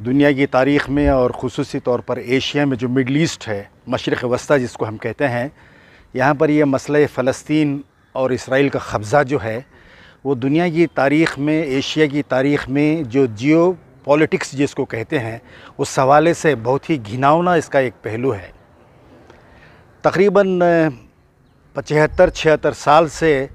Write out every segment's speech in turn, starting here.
दुनिया की तारीख़ में और ख़ुसूसी तौर पर एशिया में जो मिडल ईस्ट है, मशरिक़ वस्ता जिसको हम कहते हैं, यहाँ पर यह मसला फ़लस्तीन और इसराइल का कब्ज़ा जो है वो दुनिया की तारीख़ में, एशिया की तारीख़ में जो जियो पॉलिटिक्स जिसको कहते हैं, उस हवाले से बहुत ही घिनौना इसका एक पहलू है। तकरीबन 75-76 साल से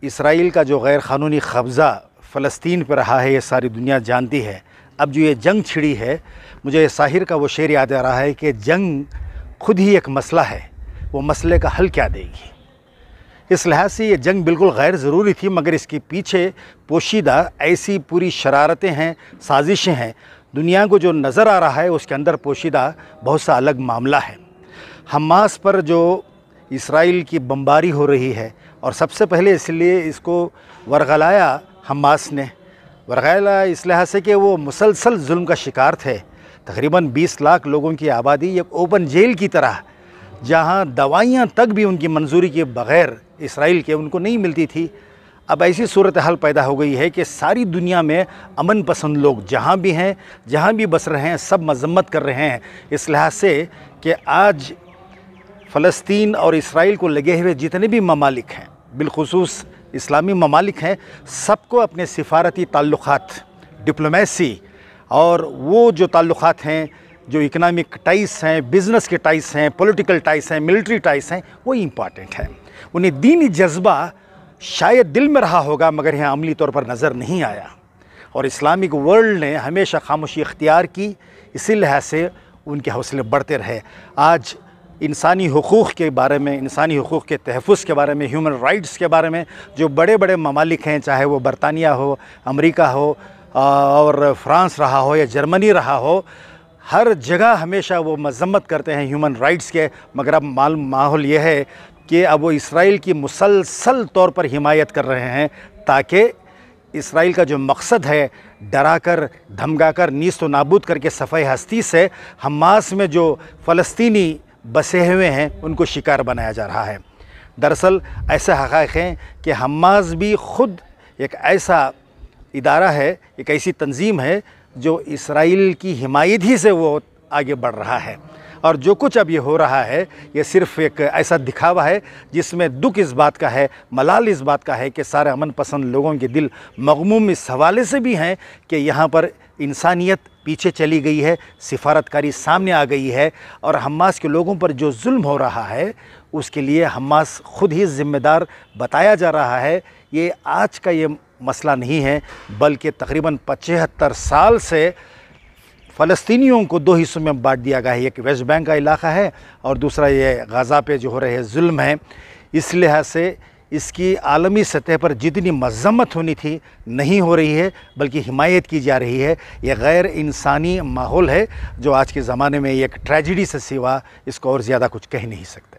इसराइल का जो गैर क़ानूनी कब्ज़ा फ़लस्तीन पर रहा है, ये सारी दुनिया जानती है। अब जो ये जंग छिड़ी है, मुझे साहिर का वो शेर याद आ रहा है कि जंग खुद ही एक मसला है, वो मसले का हल क्या देगी। इस लिहाज से ये जंग बिल्कुल गैर ज़रूरी थी, मगर इसके पीछे पोशीदा ऐसी पूरी शरारतें हैं, साजिशें हैं। दुनिया को जो नज़र आ रहा है उसके अंदर पोशीदा बहुत सा अलग मामला है। हमास पर जो इसराइल की बमबारी हो रही है, और सबसे पहले इसलिए इसको वरगलाया हमास ने, वरगला इस लिहाज से कि वो मुसलसल जुल्म का शिकार थे। तकरीबन 20 लाख लोगों की आबादी एक ओपन जेल की तरह, जहाँ दवाइयाँ तक भी उनकी मंजूरी के बग़ैर इसराइल के उनको नहीं मिलती थी। अब ऐसी सूरत हाल पैदा हो गई है कि सारी दुनिया में अमन पसंद लोग जहाँ भी हैं, जहाँ भी बस रहे हैं, सब मजम्मत कर रहे हैं इस लिहाज से कि आज फ़लस्तीन और इसराइल को लगे हुए जितने भी ममालिक हैं, बिलखुसूस इस्लामी ममालिक हैं, सबको अपने सिफारती ताल्लुक़ात, डिप्लोमेसी और वो जो ताल्लुक़ात हैं, जो इकनॉमिक टाइस हैं, बिज़नेस के टाइस हैं, पॉलिटिकल टाइस हैं, मिलिट्री टाइस हैं, वो इम्पॉर्टेंट है। उन्हें दीनी जज्बा शायद दिल में रहा होगा, मगर यहाँ अमली तौर पर नज़र नहीं आया। और इस्लामिक वर्ल्ड ने हमेशा खामोशी इख्तियार की, इसी लिहाज से उनके हौसले बढ़ते रहे। आज इंसानी हुकूक़ के बारे में, इंसानी हुकूक़ के तहफ़्फ़ुज़ के बारे में, ह्यूमन राइट्स के बारे में जो बड़े बड़े ममालिक हैं, चाहे वो बरतानिया हो, अमेरिका हो और फ्रांस रहा हो या जर्मनी रहा हो, हर जगह हमेशा वो मज़म्मत करते हैं ह्यूमन राइट्स के। मगर अब माहौल ये है कि अब वो इसराइल की मुसलसल तौर पर हिमायत कर रहे हैं, ताकि इसराइल का जो मकसद है, डरा कर धमका कर नीस्त व नाबूद करके सफ़ाई हस्ती से हमास में जो फ़लस्तीनी बसे हुए हैं उनको शिकार बनाया जा रहा है। दरअसल ऐसे हक़ाइक़ हैं कि हमास भी ख़ुद एक ऐसा इदारा है, एक ऐसी तंजीम है जो इसराइल की हिमायत ही से वो आगे बढ़ रहा है। और जो कुछ अब ये हो रहा है, ये सिर्फ़ एक ऐसा दिखावा है जिसमें दुख इस बात का है, मलाल इस बात का है कि सारे अमन पसंद लोगों के दिल मग़मूम इस हवाले से भी हैं कि यहाँ पर इंसानियत पीछे चली गई है, सिफारतकारी सामने आ गई है, और हमास के लोगों पर जो जुल्म हो रहा है उसके लिए हमास ख़ुद ही ज़िम्मेदार बताया जा रहा है। ये आज का ये मसला नहीं है, बल्कि तकरीबन 75 साल से फ़लस्तीनियों को 2 हिस्सों में बांट दिया गया है। एक वेस्ट बैंक का इलाक़ा है और दूसरा ये गाज़ा पे जो हो रहे जुल्म हैं। इस लिहाज से इसकी आलमी सतह पर जितनी मज़म्मत होनी थी नहीं हो रही है, बल्कि हिमायत की जा रही है। यह गैर इंसानी माहौल है जो आज के ज़माने में एक ट्रेजिडी से सिवा इसको और ज़्यादा कुछ कह नहीं सकता।